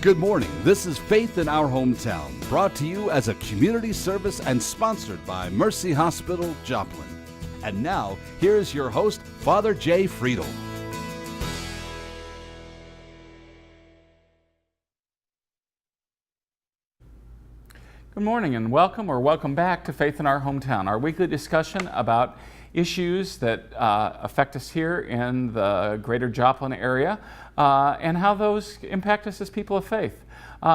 Good morning. This is Faith in Our Hometown, brought to you as a community service and sponsored by Mercy Hospital, Joplin. And now, here's your host, Father Jay Friedel. Good morning and welcome back to Faith in Our Hometown, our weekly discussion about issues that affect us here in the greater Joplin area and how those impact us as people of faith.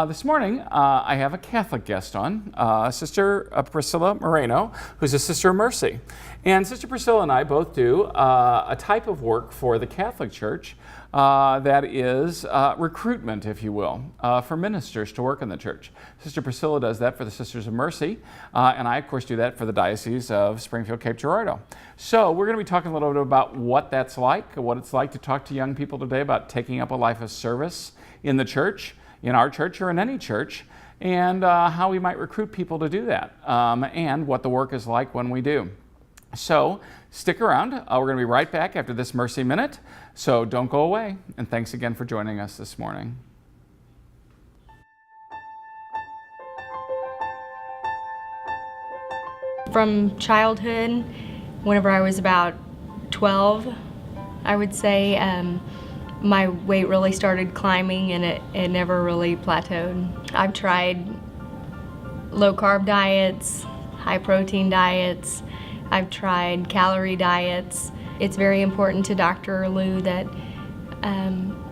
This morning, I have a Catholic guest on, Sister Priscilla Moreno, who's a Sister of Mercy. And Sister Priscilla and I both do a type of work for the Catholic Church that is recruitment, if you will, for ministers to work in the church. Sister Priscilla does that for the Sisters of Mercy, and I, of course, do that for the Diocese of Springfield, Cape Girardeau. So we're going to be talking a little bit about what that's like, what it's like to talk to young people today about taking up a life of service in the church, in our church or in any church, and how we might recruit people to do that, and what the work is like when we do. So stick around. We're going to be right back after this Mercy Minute, so don't go away. And thanks again for joining us this morning. From childhood, whenever I was about 12, I would say, my weight really started climbing and it never really plateaued. I've tried low-carb diets, high-protein diets. I've tried calorie diets. It's very important to Dr. Lou that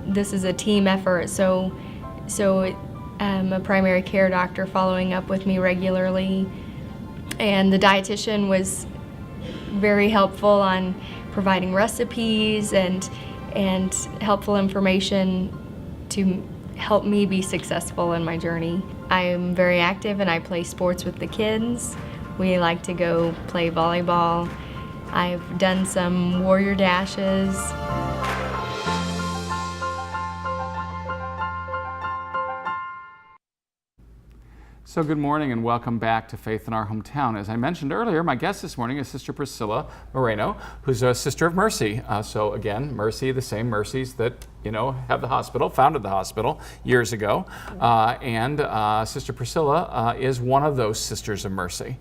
this is a team effort, so a primary care doctor following up with me regularly, and the dietitian was very helpful on providing recipes and helpful information to help me be successful in my journey. I am very active and I play sports with the kids. We like to go play volleyball. I've done some warrior dashes. So good morning and welcome back to Faith in Our Hometown. As I mentioned earlier, my guest this morning is Sister Priscilla Moreno, who's a Sister of Mercy. So again, Mercy, the same Mercies that, have the hospital, founded the hospital years ago. And Sister Priscilla is one of those Sisters of Mercy.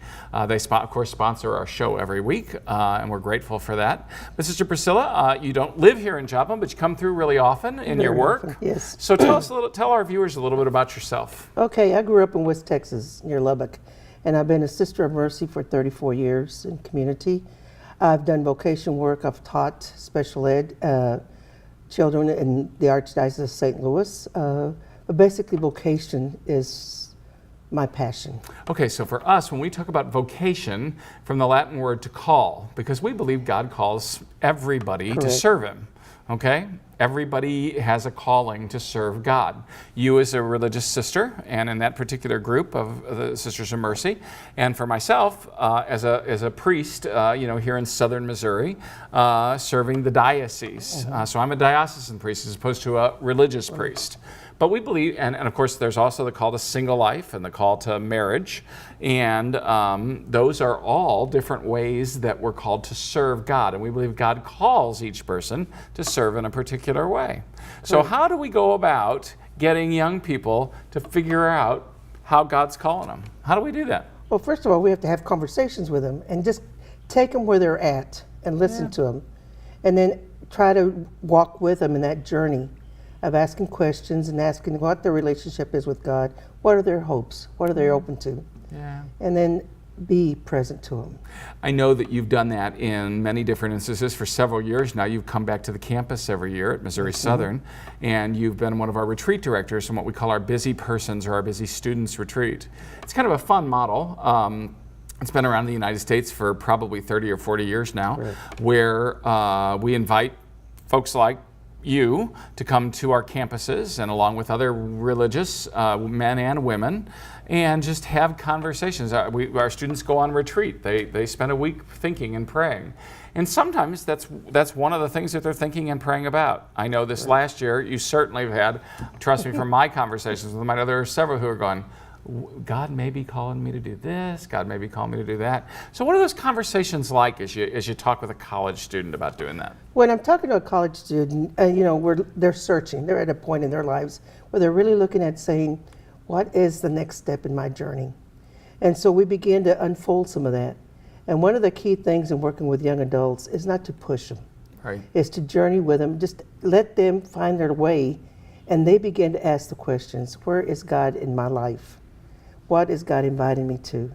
They, of course, sponsor our show every week, and we're grateful for that. But Sister Priscilla, you don't live here in Joplin, but you come through really often in your work. Often, yes. So tell our viewers a little bit about yourself. Okay, I grew up in West Texas, near Lubbock, and I've been a Sister of Mercy for 34 years in community. I've done vocation work. I've taught special ed children in the Archdiocese of St. Louis. But basically, vocation is my passion. Okay, so for us, when we talk about vocation, from the Latin word to call, because we believe God calls everybody to serve Him, okay? Everybody has a calling to serve God. You as a religious sister, and in that particular group of the Sisters of Mercy, and for myself as a priest, here in southern Missouri, serving the diocese. So I'm a diocesan priest as opposed to a religious priest. But we believe, and of course there's also the call to single life and the call to marriage, and those are all different ways that we're called to serve God, and we believe God calls each person to serve in a particular way. So how do we go about getting young people to figure out how God's calling them? How do we do that? Well, first of all, we have to have conversations with them and just take them where they're at and listen to them, and then try to walk with them in that journey of asking questions and asking what their relationship is with God, what are their hopes, what are they open to, and then be present to them. I know that you've done that in many different instances for several years now. You've come back to the campus every year at Missouri Southern, and you've been one of our retreat directors in what we call our Busy Persons or our Busy Students Retreat. It's kind of a fun model. It's been around the United States for probably 30 or 40 years now, where we invite folks like you to come to our campuses and along with other religious men and women and just have conversations. Our students go on retreat. They spend a week thinking and praying. And sometimes that's one of the things that they're thinking and praying about. I know this last year, you certainly have had, trust me from my conversations with them, I know there are several who are going, God may be calling me to do this, God may be calling me to do that. So what are those conversations like as you talk with a college student about doing that? When I'm talking to a college student, they're searching. They're at a point in their lives where they're really looking at saying, what is the next step in my journey? And so we begin to unfold some of that. And one of the key things in working with young adults is not to push them. Right. Is to journey with them, just let them find their way, and they begin to ask the questions, where is God in my life? What is God inviting me to?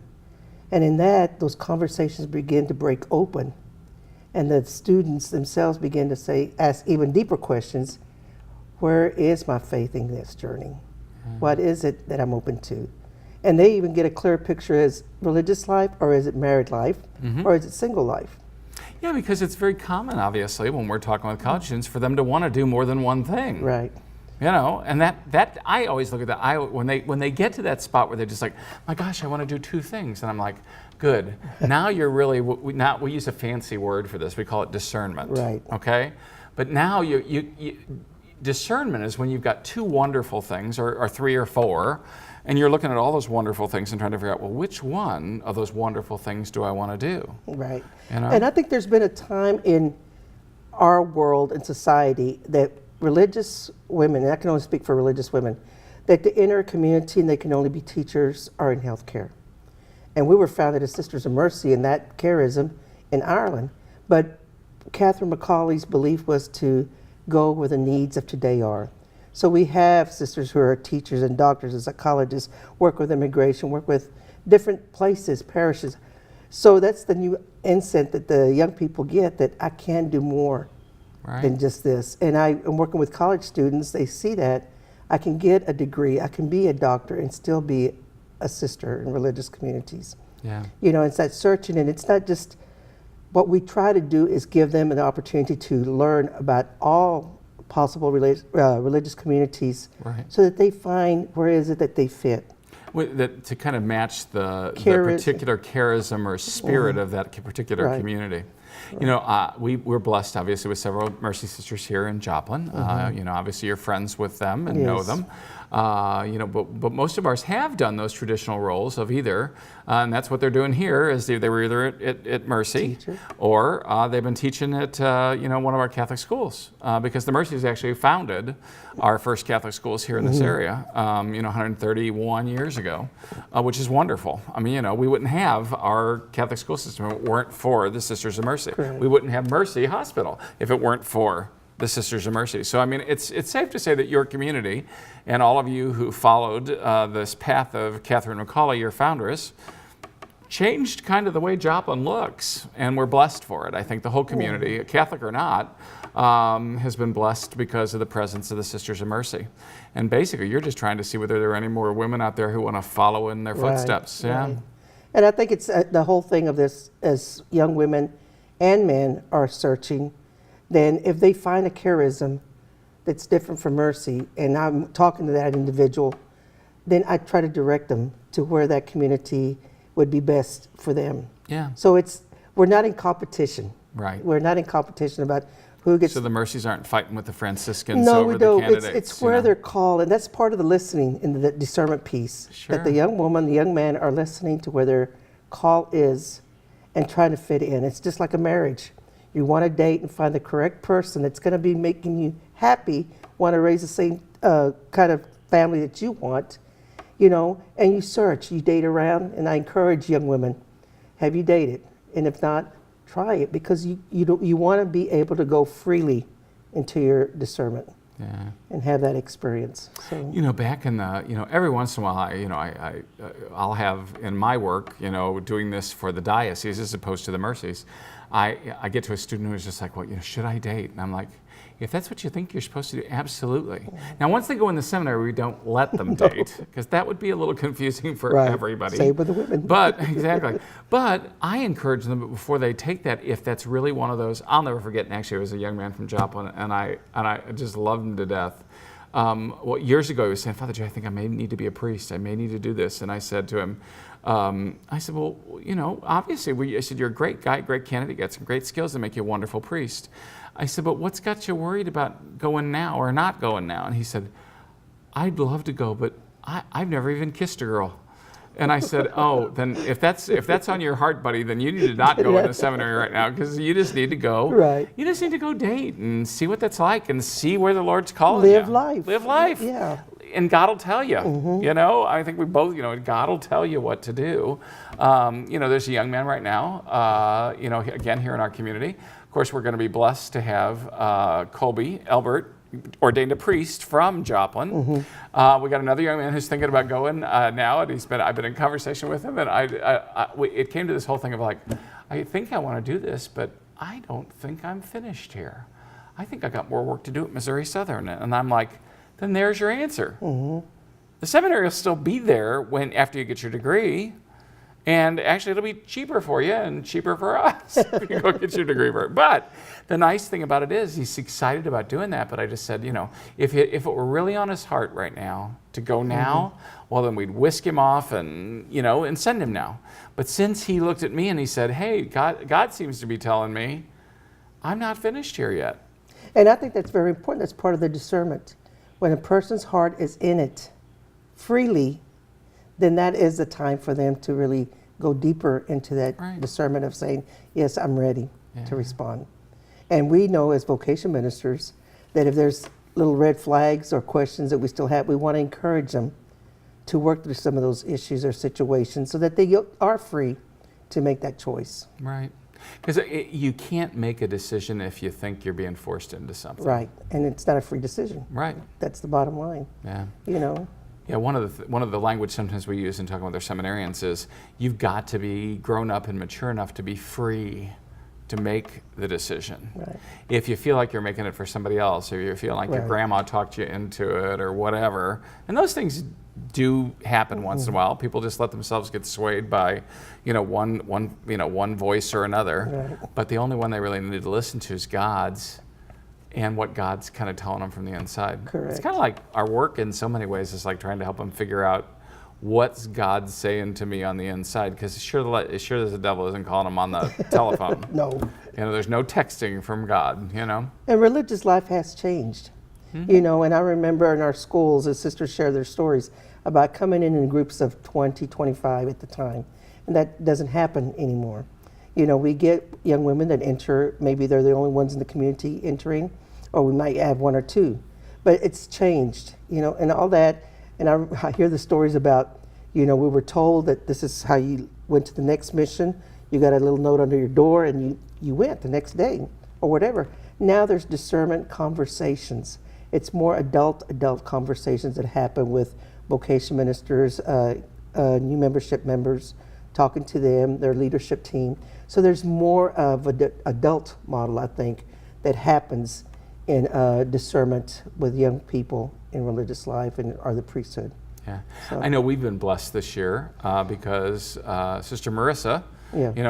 And in that, those conversations begin to break open, and the students themselves begin to ask even deeper questions. Where is my faith in this journey? What is it that I'm open to? And they even get a clear picture: is religious life, or is it married life, or is it single life? Yeah, because it's very common, obviously, when we're talking with college students, for them to want to do more than one thing. Right. You know, and that I always look at that. When they get to that spot where they're just like, my gosh, I want to do two things, and I'm like, good. Now you're really we use a fancy word for this. We call it discernment. Right. Okay. But now discernment is when you've got two wonderful things, or three or four, and you're looking at all those wonderful things and trying to figure out, well, which one of those wonderful things do I want to do? Right. You know? And I think there's been a time in our world and society that religious women, and I can only speak for religious women, that to enter a community and they can only be teachers or in healthcare. And we were founded as Sisters of Mercy in that charism in Ireland. But Catherine McCauley's belief was to go where the needs of today are. So we have sisters who are teachers and doctors and psychologists, work with immigration, work with different places, parishes. So that's the new insight that the young people get, that I can do more than just this. And I am working with college students, they see that I can get a degree, I can be a doctor and still be a sister in religious communities. Yeah. You know, it's that searching, and it's not just, what we try to do is give them an opportunity to learn about all possible religious communities, so that they find where is it that they fit. To kind of match the particular charism or spirit of that particular community. You know, we're blessed, obviously, with several Mercy Sisters here in Joplin. You know, obviously you're friends with them and know them. You know, but most of ours have done those traditional roles of either, and that's what they're doing here, is they were either at Mercy, or they've been teaching at you know, one of our Catholic schools, because the Mercies actually founded our first Catholic schools here in this area, you know, 131 years ago, which is wonderful. I mean, you know, we wouldn't have our Catholic school system if it weren't for the Sisters of Mercy. Correct. We wouldn't have Mercy Hospital if it weren't for the Sisters of Mercy. So I mean, it's safe to say that your community and all of you who followed this path of Catherine McCauley, your foundress, changed kind of the way Joplin looks, and we're blessed for it. I think the whole community, Catholic or not, has been blessed because of the presence of the Sisters of Mercy. And basically, you're just trying to see whether there are any more women out there who want to follow in their footsteps. Yeah. Right. And I think it's the whole thing of this, as young women and men are searching, then if they find a charism that's different from Mercy, and I'm talking to that individual, then I try to direct them to where that community would be best for them. Yeah. So we're not in competition. Right. We're not in competition about who gets. So the Mercies aren't fighting with the Franciscans No, over we the don't. candidates. It's where they're called, and that's part of the listening in the discernment piece. Sure. That the young woman, the young man are listening to where their call is and trying to fit in. It's just like a marriage. You want to date and find the correct person that's going to be making you happy, want to raise the same kind of family that you want, you know, and you search, you date around, and I encourage young women, have you dated? And if not, try it, because you want to be able to go freely into your discernment. Yeah. And have that experience. So. You know, back in the, you know, every once in a while, I'll have in my work, you know, doing this for the diocese as opposed to the Mercies, I get to a student who's just like, well, you know, should I date? And I'm like, if that's what you think you're supposed to do, absolutely. Now, once they go in the seminary, we don't let them date, because that would be a little confusing for everybody. Same with the women. But, exactly. But I encourage them before they take that, if that's really one of those, I'll never forget, and actually it was a young man from Joplin, and I just loved him to death. Well, years ago, he was saying, Father Jay, I think I may need to be a priest. I may need to do this. And I said to him, I said, well, you know, obviously, I said, you're a great guy, great candidate, you got some great skills that make you a wonderful priest. I said, but what's got you worried about going now or not going now? And he said, I'd love to go, but I've never even kissed a girl. And I said, oh, then if that's on your heart, buddy, then you need to not go into seminary right now, because you just need to go. Right. You just need to go date and see what that's like and see where the Lord's calling you. Live life. Live life. Yeah. And God will tell you. You know, I think we both, God will tell you what to do. There's a young man right now, again, here in our community. Of course, we're going to be blessed to have Colby Elbert, ordained a priest from Joplin. We got another young man who's thinking about going now, and I've been in conversation with him, and it came to this whole thing of like, I think I want to do this, but I don't think I'm finished here. I think I got more work to do at Missouri Southern. And I'm like, then there's your answer. The seminary will still be there after you get your degree. And actually, it'll be cheaper for you and cheaper for us if you go get your degree for it. But the nice thing about it is he's excited about doing that. But I just said, if it were really on his heart right now to go now, well, then we'd whisk him off and, and send him now. But since he looked at me and he said, hey, God seems to be telling me I'm not finished here yet. And I think that's very important. That's part of the discernment. When a person's heart is in it freely, then that is the time for them to really go deeper into that discernment of saying, yes, I'm ready to respond. And we know as vocation ministers that if there's little red flags or questions that we still have, we want to encourage them to work through some of those issues or situations so that they are free to make that choice. Right. Because you can't make a decision if you think you're being forced into something. Right. And it's not a free decision. Right. That's the bottom line. Yeah. Yeah, one of the language sometimes we use in talking with our seminarians is you've got to be grown up and mature enough to be free to make the decision. Right. If you feel like you're making it for somebody else, or you feel like your grandma talked you into it or whatever, and those things do happen once in a while. People just let themselves get swayed by, one voice or another. Right. But the only one they really need to listen to is God's. And what God's kind of telling them from the inside. Correct. It's kind of like our work in so many ways is like trying to help them figure out what's God saying to me on the inside, because sure as the devil isn't calling them on the telephone. No. There's no texting from God, And religious life has changed. And I remember in our schools, as sisters share their stories about coming in groups of 20, 25 at the time. And that doesn't happen anymore. We get young women that enter, maybe they're the only ones in the community entering, or we might have one or two. But it's changed, and all that. And I hear the stories about, we were told that this is how you went to the next mission. You got a little note under your door and you went the next day or whatever. Now there's discernment conversations. It's more adult conversations that happen with vocation ministers, new membership members, talking to them, their leadership team. So there's more of an adult model, I think, that happens in discernment with young people in religious life or the priesthood. Yeah, So. I know we've been blessed this year because Sister Marissa,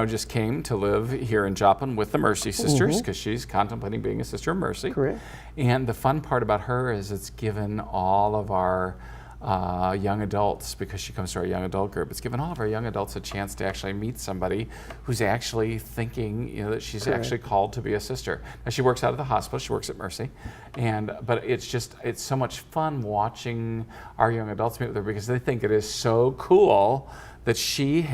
just came to live here in Joplin with the Mercy Sisters because she's contemplating being a Sister of Mercy. Correct. And the fun part about her is it's given all of our young adults, because she comes to our young adult group, it's given all of our young adults a chance to actually meet somebody who's actually thinking, that she's actually called to be a sister. Now she works out of the hospital, she works at Mercy, but it's so much fun watching our young adults meet with her because they think it is so cool that she's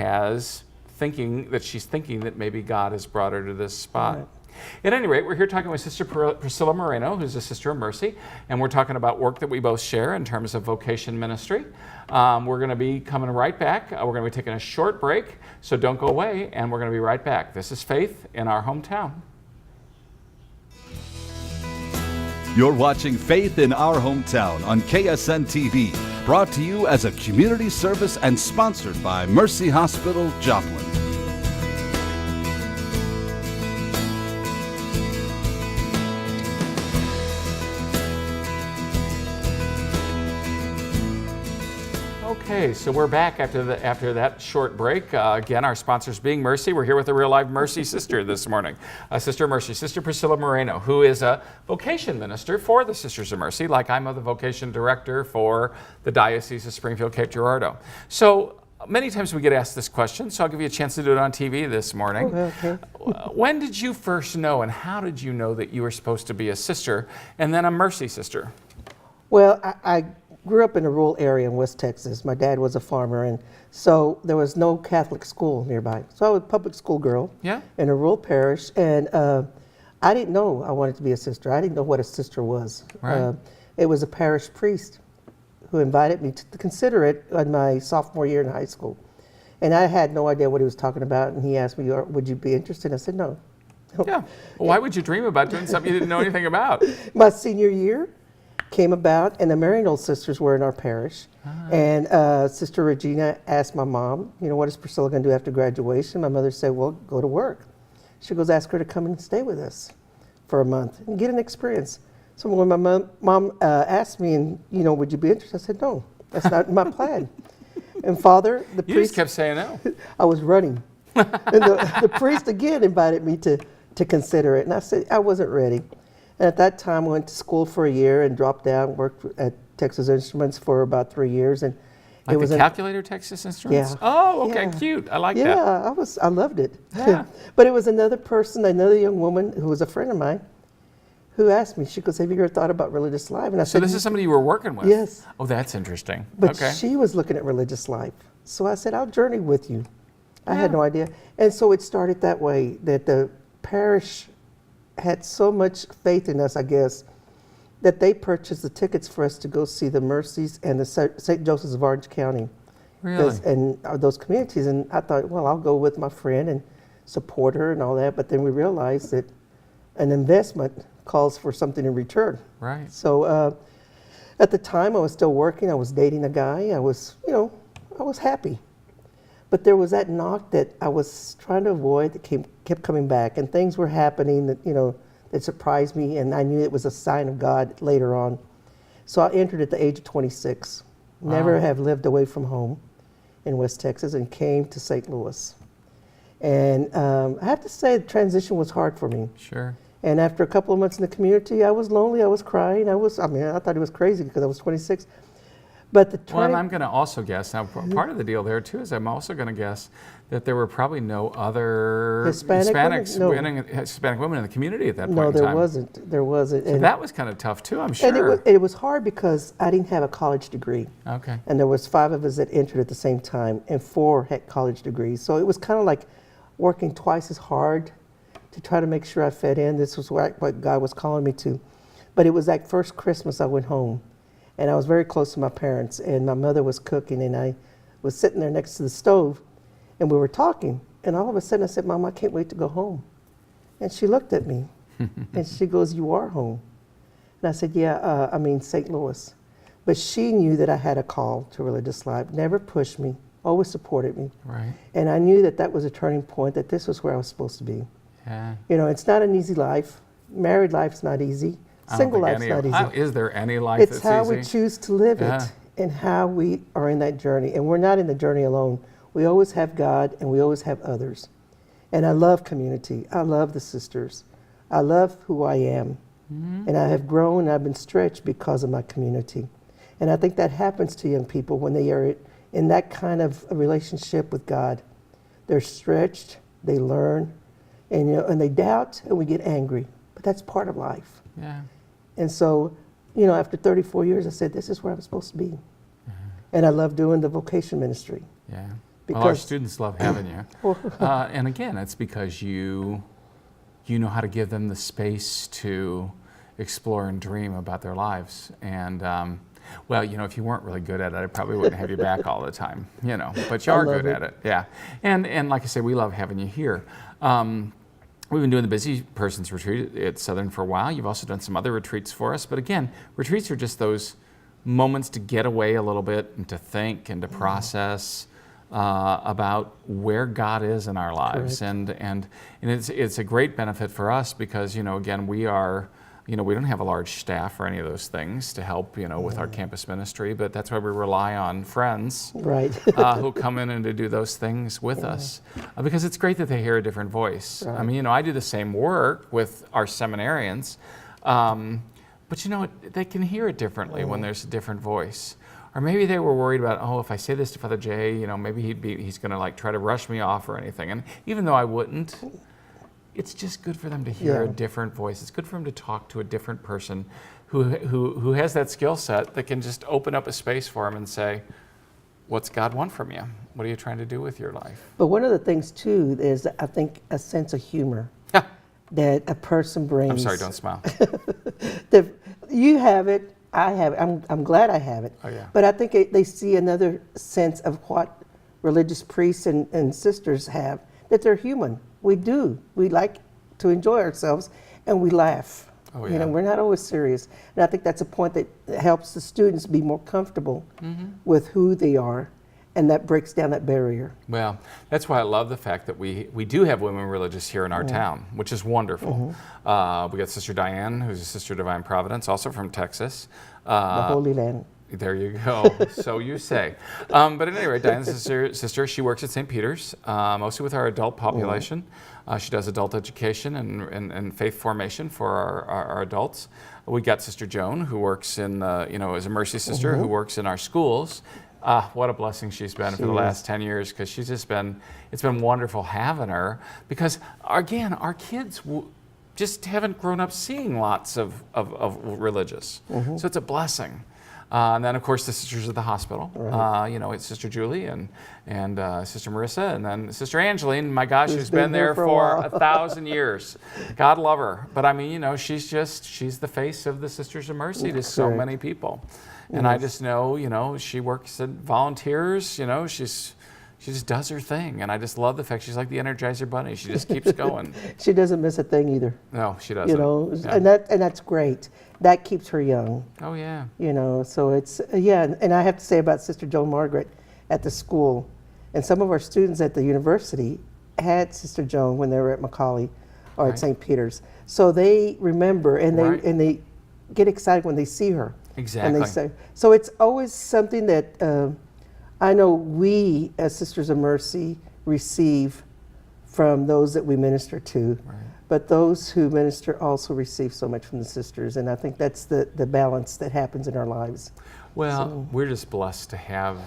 thinking that maybe God has brought her to this spot. Right. At any rate, we're here talking with Sister Priscilla Moreno, who's a Sister of Mercy, and we're talking about work that we both share in terms of vocation ministry. We're going to be coming right back. We're going to be taking a short break, so don't go away, and we're going to be right back. This is Faith in Our Hometown. You're watching Faith in Our Hometown on KSN TV, brought to you as a community service and sponsored by Mercy Hospital, Joplin. Okay, so we're back after that short break. Again, our sponsors being Mercy. We're here with a real live Mercy sister this morning. Sister of Mercy, Sister Priscilla Moreno, who is a vocation minister for the Sisters of Mercy, like I'm the vocation director for the Diocese of Springfield, Cape Girardeau. So many times we get asked this question, so I'll give you a chance to do it on TV this morning. Okay. When did you first know, and how did you know that you were supposed to be a sister and then a Mercy sister? Well, I grew up in a rural area in West Texas. My dad was a farmer, and so there was no Catholic school nearby. So I was a public school girl Yeah. in a rural parish, and I didn't know I wanted to be a sister. I didn't know what a sister was. Right. It was a parish priest who invited me to consider it in my sophomore year in high school. And I had no idea what he was talking about, and he asked me, would you be interested? I said, no. Yeah. Well, why would you dream about doing something you didn't know anything about? My senior year came about, and the Maryknoll sisters were in our parish. And Sister Regina asked my mom, what is Priscilla going to do after graduation? My mother said, well, go to work. She goes, ask her to come and stay with us for a month and get an experience. So when my mom asked me, and would you be interested? I said, no, that's not my plan. And Father, the You priest, just kept saying no. I was running. And the priest again invited me to consider it. And I said, I wasn't ready. And at that time, I went to school for a year and dropped out, worked at Texas Instruments for about 3 years. And Like it was the calculator Texas Instruments? Yeah. Oh, okay, Yeah. cute. I like yeah, that. I loved it. Yeah. But it was another person, another young woman who was a friend of mine, who asked me, she goes, have you ever thought about religious life? And I So said, this is somebody you were working with? Yes. Oh, that's interesting. But okay. she was looking at religious life. So I said, I'll journey with you. I had Yeah. no idea. And so it started that way, that the parish had so much faith in us, I guess, that they purchased the tickets for us to go see the Mercies and the St. Joseph's of Orange County. Really? And those communities. And I thought, well, I'll go with my friend and support her and all that. But then we realized that an investment calls for something in return. Right. So at the time, I was still working. I was dating a guy. I was, I was happy. But there was that knock that I was trying to avoid that kept coming back. And things were happening that, that surprised me. And I knew it was a sign of God later on. So I entered at the age of 26. Never Wow. have lived away from home in West Texas, and came to St. Louis. And I have to say the transition was hard for me. Sure. And after a couple of months in the community, I was lonely, I was crying, I thought it was crazy because I was 26. But the Well, and I'm going to also guess, now part of the deal there too is I'm also going to guess that there were probably no other Hispanic Hispanic women in the community at that point no, in there time. wasn't. There wasn't. So that was kind of tough too, I'm sure. And it was hard because I didn't have a college degree. Okay. And there was 5 of us that entered at the same time, and 4 had college degrees. So it was kind of like working twice as hard to try to make sure I fit in. This was what God was calling me to. But it was that first Christmas I went home, and I was very close to my parents, and my mother was cooking, and I was sitting there next to the stove, and we were talking, and all of a sudden I said, Mom, I can't wait to go home. And she looked at me, and she goes, you are home. And I said, yeah, St. Louis. But she knew that I had a call to religious life, never pushed me, always supported me. Right. And I knew that was a turning point, that this was where I was supposed to be. Yeah. It's not an easy life. Married life's not easy. I don't Single think life's not easy. Is there any life It's that's how easy? we choose to live Yeah. it and how we are in that journey. And we're not in the journey alone. We always have God and we always have others. And I love community. I love the sisters. I love who I am. And I have grown and I've been stretched because of my community. And I think that happens to young people when they are in that kind of a relationship with God. They're stretched, they learn, and they doubt, and we get angry. But that's part of life. Yeah. And so, after 34 years, I said, this is where I'm supposed to be. And I love doing the vocation ministry. Yeah. Well, Because- our students love having you. And again, it's because you know how to give them the space to explore and dream about their lives. And well, if you weren't really good at it, I probably wouldn't have you back all the time, but you I are love good it. at it. Yeah. And like I said, we love having you here. We've been doing the Busy Persons Retreat at Southern for a while. You've also done some other retreats for us. But again, retreats are just those moments to get away a little bit and to think and to process about where God is in our lives. Correct. And it's a great benefit for us because, again, we are, we don't have a large staff or any of those things to help, with our campus ministry, but that's why we rely on friends Right. who come in and to do those things with us because it's great that they hear a different voice. Right. I mean, I do the same work with our seminarians, but they can hear it differently when there's a different voice. Or maybe they were worried about, if I say this to Father Jay, maybe he's going to try to rush me off or anything. And even though I wouldn't, it's just good for them to hear a Yeah. different voice. It's good for them to talk to a different person who has that skill set that can just open up a space for them and say, what's God want from you? What are you trying to do with your life? But one of the things too is, I think, a sense of humor that a person brings. I'm sorry, don't smile. You have it, I have it. I'm glad I have it. Oh, yeah. But I think they see another sense of what religious priests and sisters have, that they're human. We do. We like to enjoy ourselves, and we laugh. Oh, You yeah. know, we're not always serious. And I think that's a point that helps the students be more comfortable with who they are, and that breaks down that barrier. Well, that's why I love the fact that we do have women religious here in our town, which is wonderful. We got Sister Diane, who's a Sister of Divine Providence, also from Texas. The Holy Land. There you go. So you say. But at any rate, Diane's sister, she works at St. Peter's, mostly with our adult population. She does adult education and faith formation for our adults. We got Sister Joan, who works in, as a Mercy Sister, who works in our schools. What a blessing she's been for the last 10 years, because she's just been, it's been wonderful having her, because again, our kids just haven't grown up seeing lots of religious. So it's a blessing. And then, of course, the sisters of the hospital. It's Sister Julie and Sister Marissa, and then Sister Angeline. My gosh, who's been there for 1,000 years. God love her. But I mean, she's the face of the Sisters of Mercy to so many people. And I just know, she works at volunteers. She just does her thing, and I just love the fact she's like the Energizer Bunny. She just keeps going. She doesn't miss a thing either. No, she doesn't. Yeah. And that's great. That keeps her young. Oh yeah. So it's and I have to say about Sister Joan Margaret at the school, and some of our students at the university had Sister Joan when they were at Macaulay or at St. Peter's. So they remember, and they get excited when they see her. Exactly. And they say, so it's always something that I know we as Sisters of Mercy receive from those that we minister to, but those who minister also receive so much from the sisters, and I think that's the balance that happens in our lives. Well, we're just blessed to have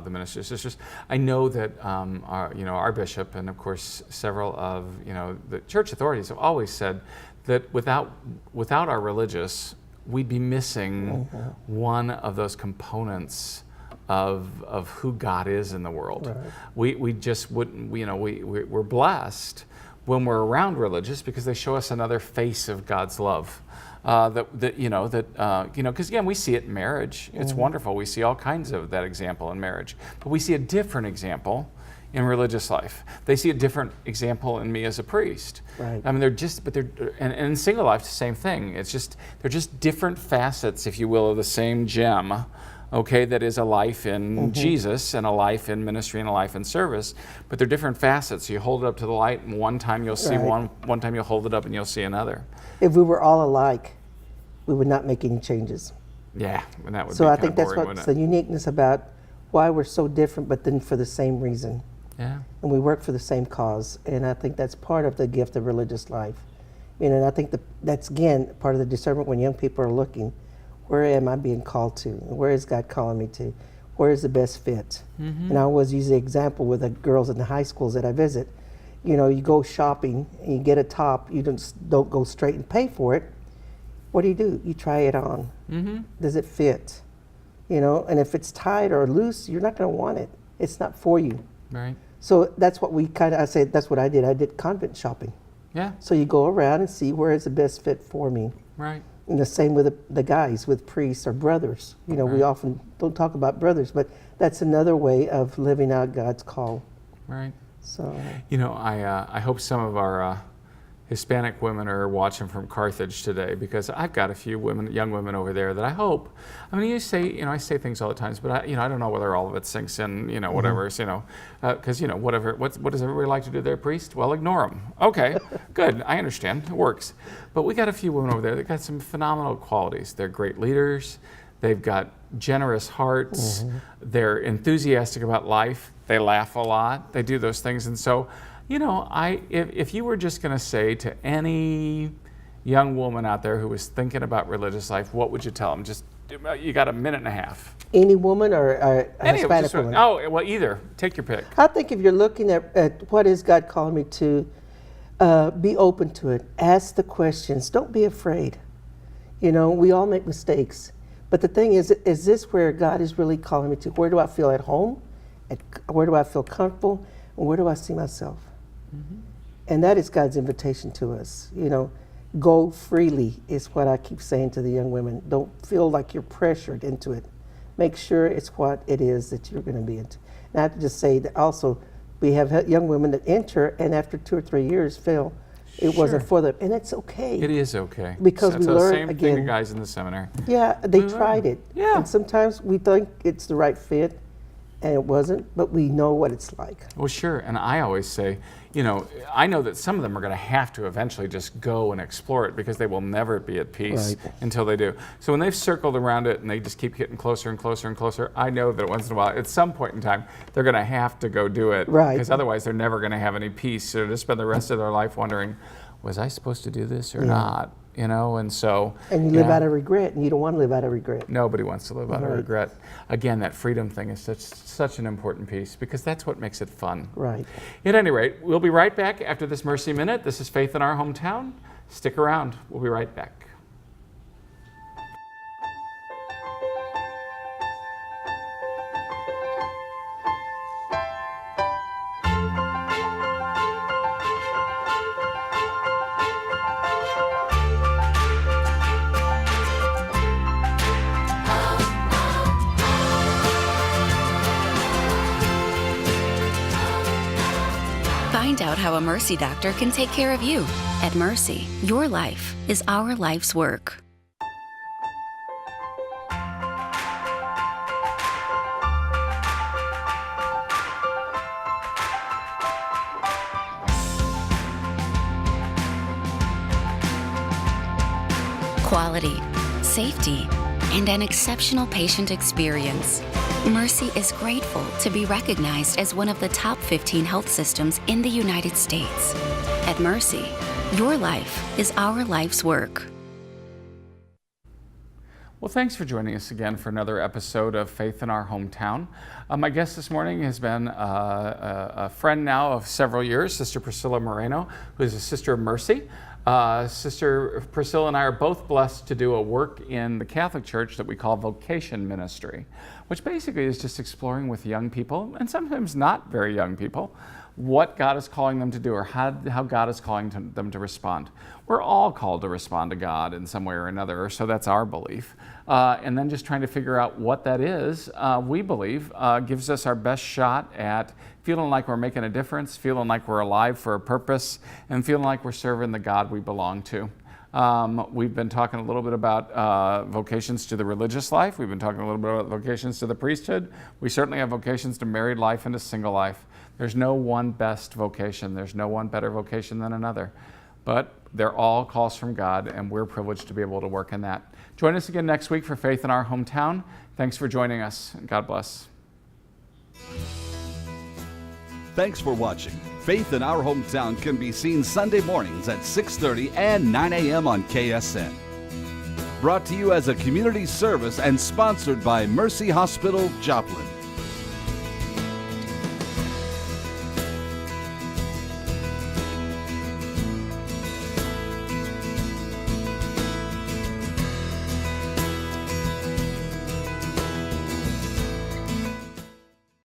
the ministers, sisters. I know that our bishop and of course several of the church authorities have always said that without our religious, we'd be missing one of those components of who God is in the world. We just wouldn't. We're blessed when we're around religious, because they show us another face of God's love. Because again, we see it in marriage. It's wonderful. We see all kinds of that example in marriage, but we see a different example in religious life. They see a different example in me as a priest. Right. I mean, and in single life, the same thing. They're just different facets, if you will, of the same gem. Okay, that is a life in Jesus and a life in ministry and a life in service, but they're different facets. You hold it up to the light, and one time you'll see one time you'll hold it up and you'll see another. If we were all alike, we would not make any changes. Yeah, and that would So be I kind think of that's boring, what's wouldn't the it? uniqueness about why we're so different, but then for the same reason. Yeah. And we work for the same cause, and I think that's part of the gift of religious life. And I think that's again part of the discernment when young people are looking. Where am I being called to? Where is God calling me to? Where is the best fit? And I always use the example with the girls in the high schools that I visit. You go shopping and you get a top, you don't go straight and pay for it. What do? You try it on. Does it fit? And if it's tight or loose, you're not going to want it. It's not for you. Right. So that's what I said, that's what I did. I did convent shopping. Yeah. So you go around and see where is the best fit for me. Right. And the same with the guys, with priests or brothers. We often don't talk about brothers, but that's another way of living out God's call. Right. So. I hope some of our Hispanic women are watching from Carthage today, because I've got a few young women over there that I hope. I mean, I say things all the time, but I don't know whether all of it sinks in, whatever, because whatever. What does everybody like to do? Their priest? Well, ignore them. Okay, good. I understand. It works. But we got a few women over there that got some phenomenal qualities. They're great leaders. They've got generous hearts. They're enthusiastic about life. They laugh a lot. They do those things, and so. If you were just going to say to any young woman out there who was thinking about religious life, what would you tell them? Just, you got a minute and a half. Any woman or a Any of them, Hispanic woman? Oh, well, either. Take your pick. I think if you're looking at what is God calling me to, be open to it. Ask the questions. Don't be afraid. You know, we all make mistakes. But the thing is this where God is really calling me to? Where do I feel at home? Where do I feel comfortable? And where do I see myself? And that is God's invitation to us. You know, go freely is what I keep saying to the young women. Don't feel like you're pressured into it. Make sure it's what it is that you're going to be into. And I have to just say that also, we have young women that enter and after 2 or 3 years feel it wasn't for them. And it's okay. It is okay. Because That's we the learn same again. thing the guys in the seminary. Yeah, they tried it. Yeah. And sometimes we think it's the right fit and it wasn't, but we know what it's like. Well, sure. And I always say, you know, I know that some of them are going to have to eventually just go and explore it because they will never be at peace until they do. So when they've circled around it and they just keep getting closer and closer and closer, I know that once in a while, at some point in time, they're going to have to go do it. Right. Because otherwise they're never going to have any peace. So they'll just spend the rest of their life wondering, was I supposed to do this or not? You know, and so. And you live out of regret, and you don't want to live out of regret. Nobody wants to live out of regret. Again, that freedom thing is such an important piece because that's what makes it fun. Right. At any rate, we'll be right back after this Mercy Minute. This is Faith in Our Hometown. Stick around. We'll be right back. Find out how a Mercy doctor can take care of you. At Mercy, your life is our life's work. Quality, safety, and an exceptional patient experience. Mercy is grateful to be recognized as one of the top 15 health systems in the United States. At Mercy, your life is our life's work. Well, thanks for joining us again for another episode of Faith in Our Hometown. My guest this morning has been a friend now of several years, Sister Priscilla Moreno, who is a Sister of Mercy. Sister Priscilla and I are both blessed to do a work in the Catholic Church that we call vocation ministry, which basically is just exploring with young people, and sometimes not very young people, what God is calling them to do or how God is calling them to respond. We're all called to respond to God in some way or another, so that's our belief. And then just trying to figure out what that is, we believe, gives us our best shot at feeling like we're making a difference, feeling like we're alive for a purpose, and feeling like we're serving the God we belong to. We've been talking a little bit about vocations to the religious life. We've been talking a little bit about vocations to the priesthood. We certainly have vocations to married life and to single life. There's no one best vocation. There's no one better vocation than another. But they're all calls from God, and we're privileged to be able to work in that. Join us again next week for Faith in Our Hometown. Thanks for joining us. God bless. Thanks for watching. Faith in Our Hometown can be seen Sunday mornings at 6:30 and 9 a.m. on KSN. Brought to you as a community service and sponsored by Mercy Hospital, Joplin.